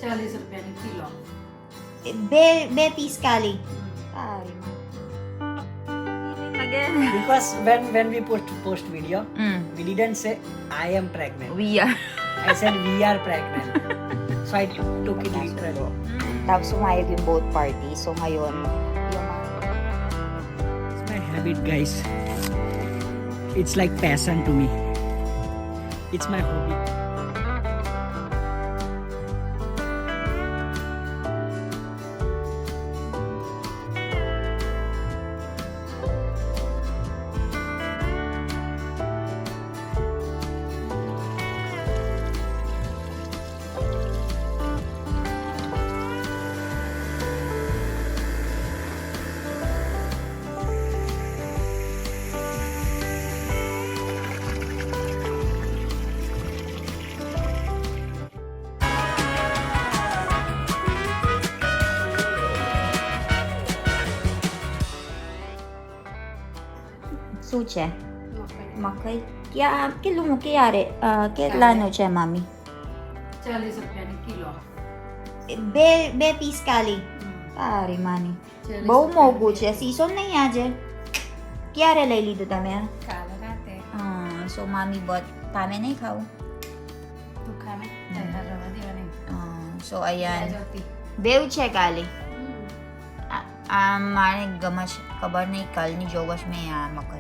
₹40 kilo. Be piscali. Again. Because when we post video, we didn't say I am pregnant. We are. I said we are pregnant. So I took it literally. Tapos sumayag yung both parties. So ngayon, yung It's my habit, guys. It's like passion to me. It's my hobby. suche. मकई क्या किलो क्या रे कितना नो छे मामी ₹40 किलो. બે પીસ કાલી તારી માની બહુ મોંઘું છે સીઝન નહીં આજે ક્યારે લઈ લીધું તમે કાલે રાતે. સો મામી બટ તમે નહીં ખાવું તું ખાને રવા દેવાની. સો અયાન જોતી. બેવ છે કાલી મારે ગમશ ખબર નહીં કાલની જોગશ મેં આ મકઈ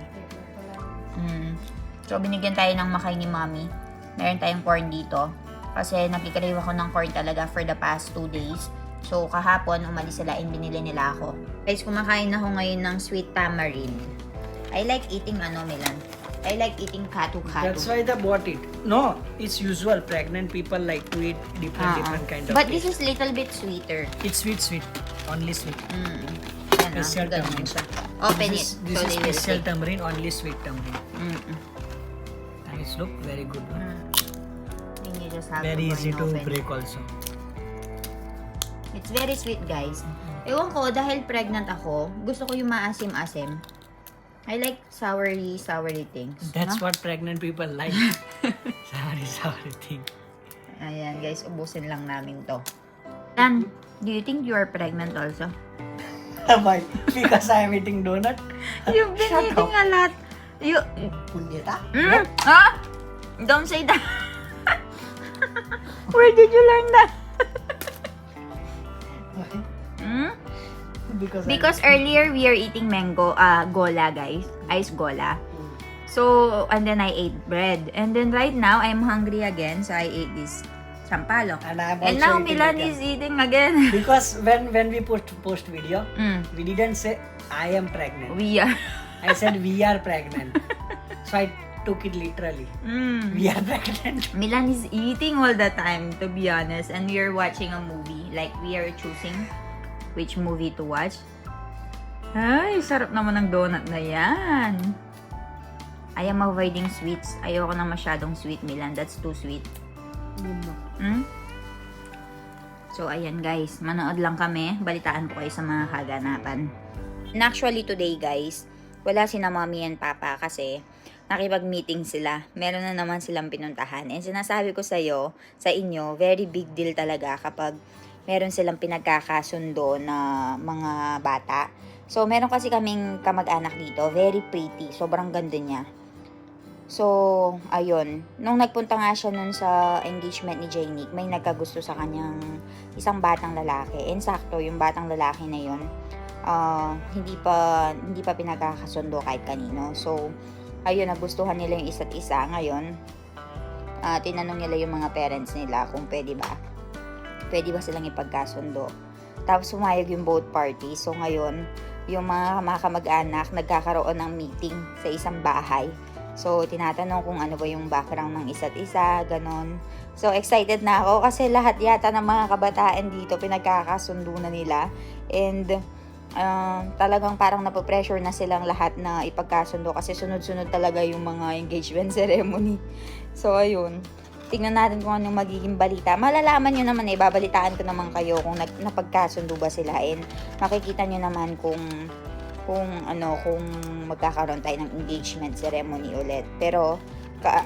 So, binigyan tayo ng makay ni Mami. Meron tayong corn dito. Kasi nagkikrave ako ng corn talaga for the past 2 days. So, kahapon, umalis sila and binili nila ako. Guys, kumakain ako ngayon ng sweet tamarind. I like eating Milan. I like eating katu-katu. That's why they bought it. No, it's usual. Pregnant people like to eat different kind of But taste. this is little bit sweeter. It's sweet. Only sweet. Yan Special ganun tamarind. siya. Open it. This so is they will special see. tamarind, only sweet tamarind. And it's look very good. And you just have Very to easy to open. break also. It's very sweet, guys. Ewan ko, dahil pregnant ako, gusto ko yung maasim-asim. I like soury things. That's no? what pregnant people like. Sorry thing. Ayan, guys, ubusin lang namin to. Dan, do you think you are pregnant also? Why? Because I am eating donut? You've been Shut eating a lot. You... Punyeta? Ah! Don't say that. Where did you learn that? Because earlier we are eating mango, gola, guys. Ice gola. So, and then I ate bread. And then right now, I'm hungry again. So, I ate this sampalok. And I am And also now eating Milan again. is eating again. Because when we post video, we didn't say I am pregnant. We are. I said we are pregnant. So I took it literally. We are pregnant. Milan is eating all the time, to be honest. And we are watching a movie. Like, we are choosing which movie to watch. Ay, sarap naman ng donut na yan. I am avoiding sweets. Ayoko na masyadong sweet, Milan. That's too sweet. So, ayan guys. Manood lang kami. Balitaan ko kayo sa mga kaganapan. And actually, today guys, wala sina mommy and papa kasi nakipag-meeting sila. Meron na naman silang pinuntahan. And sinasabi ko sa inyo, very big deal talaga kapag meron silang pinagkakasundo na mga bata. So, meron kasi kaming kamag-anak dito. Very pretty. Sobrang ganda niya. So, ayun. Nung nagpunta nga siya nun sa engagement ni Janique, may nagkagusto sa kanyang isang batang lalaki. And sakto, yung batang lalaki na yun, hindi pa pinagkakasundo kahit kanino. So, ayun, nagustuhan nila yung isa't isa. Ngayon, tinanong nila yung mga parents nila kung pwede ba silang ipagkasundo. Tapos, sumayag yung both parties. So, ngayon, yung mga kamag-anak nagkakaroon ng meeting sa isang bahay. So, tinatanong kung ano ba yung background ng isa't isa, ganon. So, excited na ako kasi lahat yata ng mga kabataan dito pinagkakasundo na nila. And, talagang parang napapressure na silang lahat na ipagkasundo kasi sunod-sunod talaga yung mga engagement ceremony. So, ayun. Tingnan natin kung anong magiging balita. Malalaman nyo naman babalitaan ko naman kayo kung napagkasundo ba sila. And makikita nyo naman kung magkakaroon tayo ng engagement ceremony ulit. Pero,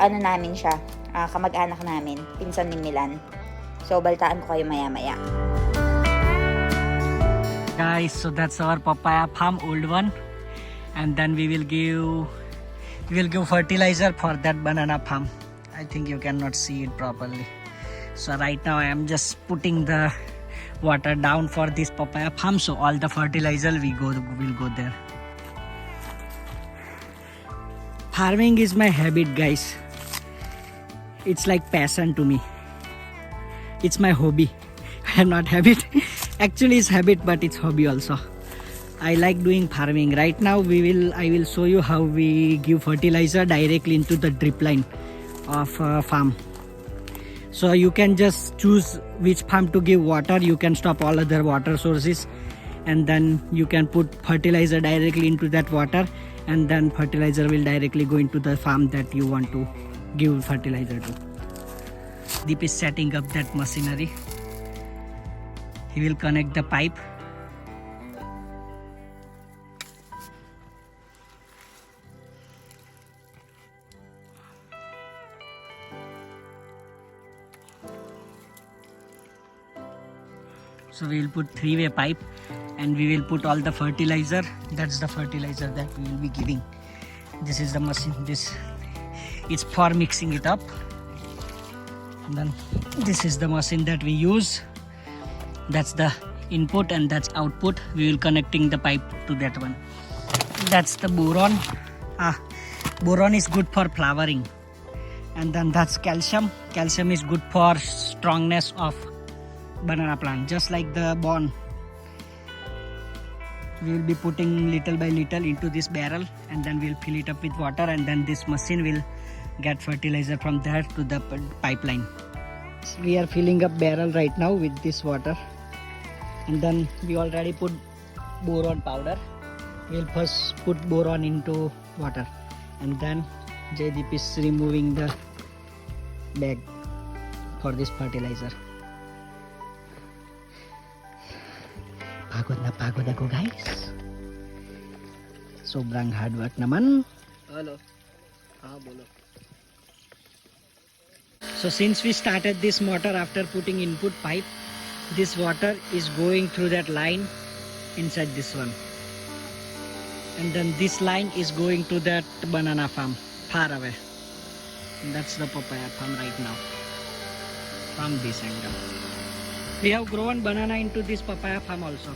namin siya, kamag-anak namin, pinsan ni Milan. So, balitaan ko kayo maya-maya. Guys, so that's our papaya farm, old one, and then we will give fertilizer for that banana farm. I think you cannot see it properly. So right now I am just putting the water down for this papaya farm, so all the fertilizer will go there. Farming is my habit, guys. It's like passion to me. It's my hobby. Not habit. Actually it's habit, but it's hobby also. I like doing farming. Right now I will show you how we give fertilizer directly into the drip line of farm. So you can just choose which farm to give water. You can stop all other water sources, and then you can put fertilizer directly into that water, and then fertilizer will directly go into the farm that you want to give fertilizer to. Deep is setting up that machinery. He will connect the pipe. So we will put three-way pipe, and we will put all the fertilizer. That's the fertilizer that we will be giving. This is the machine. It's for mixing it up. And then this is the machine that we use. That's the input and that's output. We will connecting the pipe to that one. That's the boron. Boron is good for flowering. And then that's calcium. Calcium is good for strongness of banana plant, just like the bone. We will be putting little by little into this barrel, and then we'll fill it up with water, and then this machine will get fertilizer from there to the pipeline. So we are filling up barrel right now with this water, and then we already put boron powder. We'll first put boron into water, and then Jaydeep is removing the bag for this fertilizer. Pagod ako, guys. Sobrang hard work naman. Hello. Bolo. So since we started this motor after putting input pipe, this water is going through that line inside this one. And then this line is going to that banana farm far away. And that's the papaya farm right now. From this angle. We have grown banana into this papaya farm also,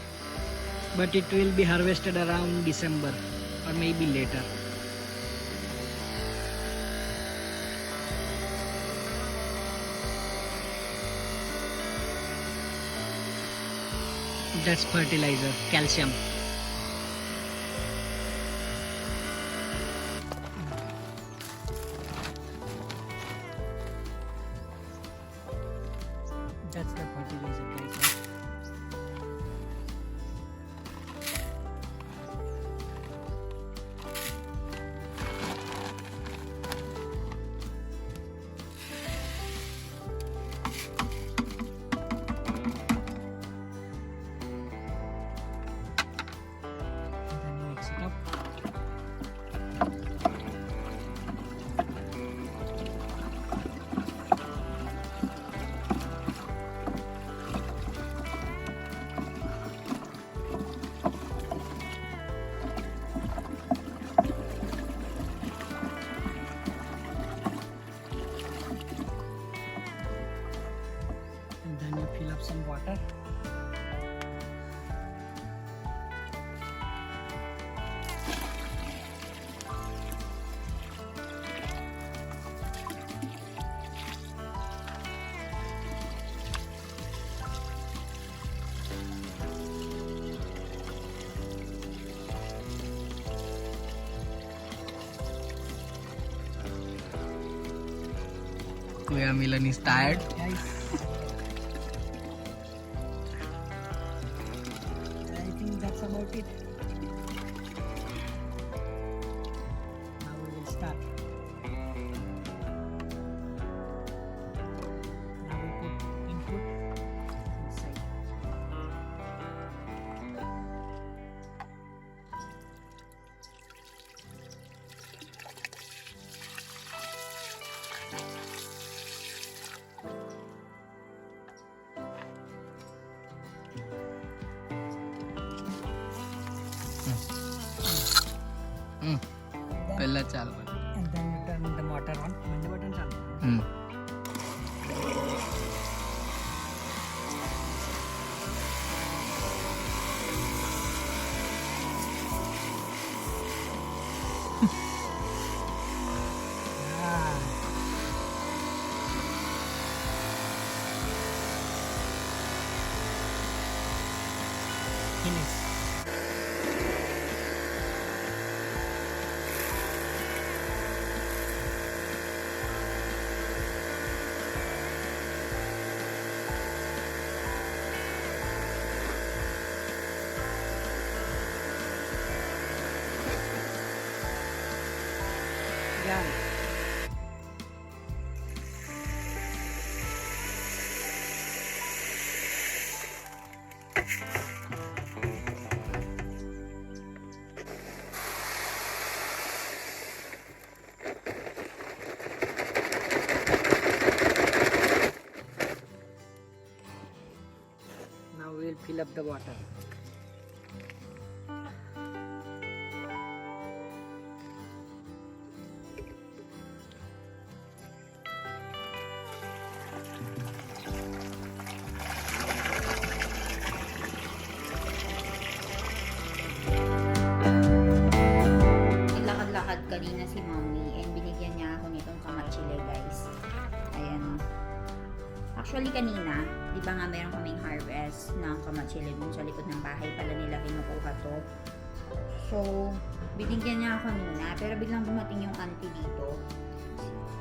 but it will be harvested around December or maybe later. That's fertilizer, calcium. That's the fertilizer, guys. Then mix it up. And then you fill up some water. Kuya Milan is tired. Guys, I think that's about it. Now we will start. Now we put input inside. ಎಲ್ಲ ಚಾಲು ಮಾಡಿ And then you turn the motor on. When the button on. ಹ್ಞೂ Ah. Finish. Yan. Now we will fill up the water. Naglakad-lakad kanina si mommy and binigyan niya ako nitong kamatsile guys. Ayan. Actually kanina, di ba nga meron kaming harvest ng kamatsile dun sa likod ng bahay pala nila kinukuha to. So, binigyan niya ako kanina pero biglang dumating yung auntie dito.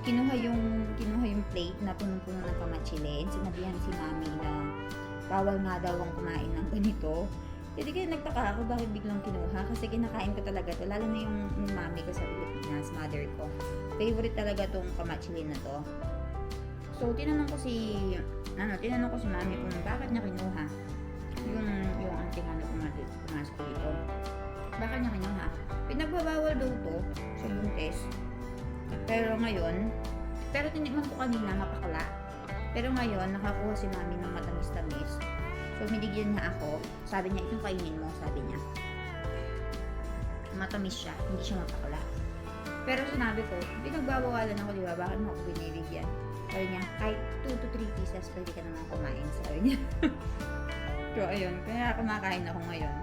Kinuha yung plate na punong-puno ng kamatsile and sinabihan si mami na bawal nga daw ang kumain ng ganito. Hindi kaya nagtaka ako bakit biglang kinuha kasi kinakain ko talaga to lalo na yung mami ko sa Pilipinas, mother ko. Favorite talaga tong kamatsile na to. So tinanong ko si mami kung bakit niya kinuha yung auntie nga na pumasok dito. Bakit niya kinuha? Pinagbabawal daw to sa buntis. Pero tinikman ko kanina mapakla. Pero ngayon nakakuha si mami ng matamis-tamis. So, binigyan niya ako. Sabi niya, itong kainin mo, sabi niya. Matamis siya, hindi siya mapakla. Pero sinabi ko, pinagbabawalan ako, di ba? Bakit mo ako binibigyan? Sabi niya, kahit 2 to 3 pieces, pwede ka naman kumain, sabi niya. So, ayun. Kaya kumakain ako ngayon.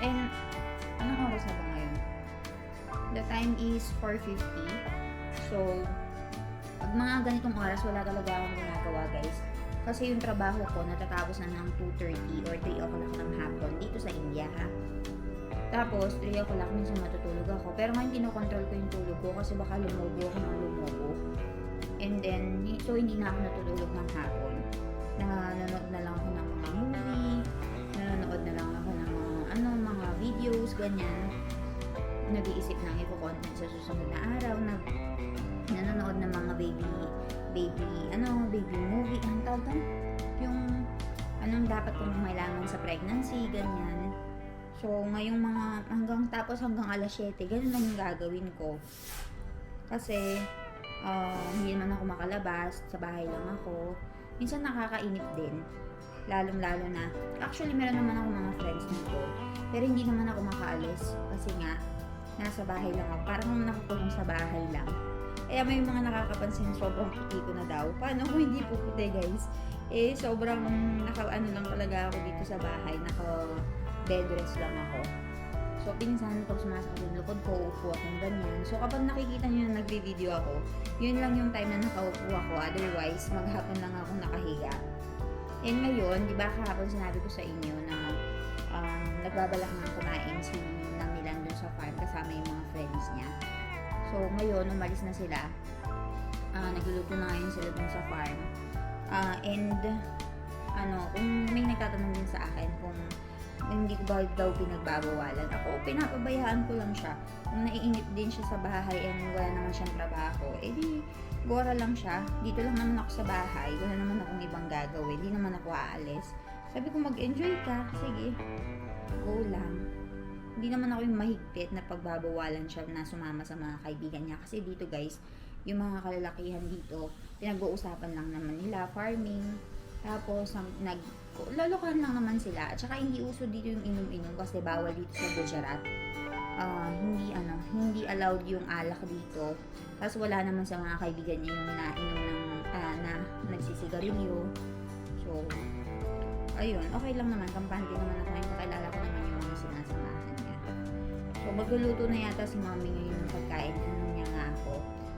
And, anong oras na ba ngayon? The time is 4:50. So, pag mga ganitong oras, wala talaga akong ginagawa, guys. Kasi yung trabaho ko natatapos na ng 2:30 or 3 o'clock ng hapon dito sa India, ha. Tapos 3 o'clock minsan matutulog ako. Pero ngayon kinokontrol ko yung tulog ko kasi baka lumubo ako ng lumubo. And then, so hindi na ako natutulog ng hapon. Nanonood na lang ako ng mga movie, nanonood na lang ako ng mga videos, ganyan. Nag-iisip ng i-content sa susunod na araw, nanonood ng mga baby movie, ang tawag doon? Yung anong dapat kong mailangan sa pregnancy, ganyan. So, ngayong hanggang alas 7, ganun lang yung gagawin ko. Kasi, hindi naman ako makalabas, sa bahay lang ako. Minsan nakakainip din, lalong-lalo na. Actually, meron naman ako mga friends dito, pero hindi naman ako makaalis. Kasi nga, nasa bahay lang ako. Parang nakakulong sa bahay lang. Kaya may mga nakakapansin, sobrang puti ko na daw. Paano kung hindi po puti, guys? Sobrang naka-ano lang talaga ako dito sa bahay. Naka-bed rest lang ako. So, pinsan pag sumasakit yung lukod ko, upo akong ganyan. So, kapag nakikita nyo na nagbe-video ako, yun lang yung time na nakaupo ako. Otherwise, maghapon lang ako nakahiga. And ngayon, di ba kahapon sinabi ko sa inyo na nagbabalak na kumain si Nang Milan dun sa farm kasama yung mga friends niya. So, ngayon, umalis na sila. Nagluluto na ngayon sila dun sa farm. Kung may nagtatanong din sa akin kung hindi ko ba daw pinagbabawalan. Ako, pinapabayaan ko lang siya. Kung naiinip din siya sa bahay and wala naman siyang trabaho, di, gora lang siya. Dito lang naman ako sa bahay. Wala naman akong ibang gagawin. Di naman ako aalis. Sabi ko, mag-enjoy ka. Sige, go lang. Hindi naman ako yung mahigpit na pagbabawalan siya na sumama sa mga kaibigan niya. Kasi dito guys, yung mga kalalakihan dito, pinag-uusapan lang naman nila, farming. Tapos, lalokohan lang naman sila. At saka hindi uso dito yung inom-inom kasi bawal dito sa Gujarat. hindi allowed yung alak dito. Tapos wala naman sa mga kaibigan niya yung nainom na nagsisigarilyo. So, ayun, okay lang naman. Kampante naman ako ngayon. Kakilala ko naman yung mga sinasamahan niya. So, magluluto na yata si mami ngayon ng pagkain. Ano niya nga ako.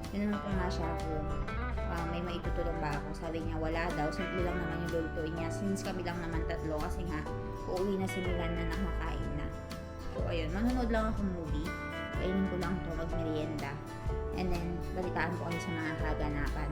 Tinanong ko nga siya kung may maitutulong ba ako. Sabi niya, wala daw. Simple lang naman yung lulutuin niya. Since kami lang naman tatlo. Kasi nga, uuwi na si Milan na nakakain na. So, ayun. Manonood lang ako movie. Kainin ko lang ito, mag-merienda. And then, balitaan ko kayo sa mga kaganapan.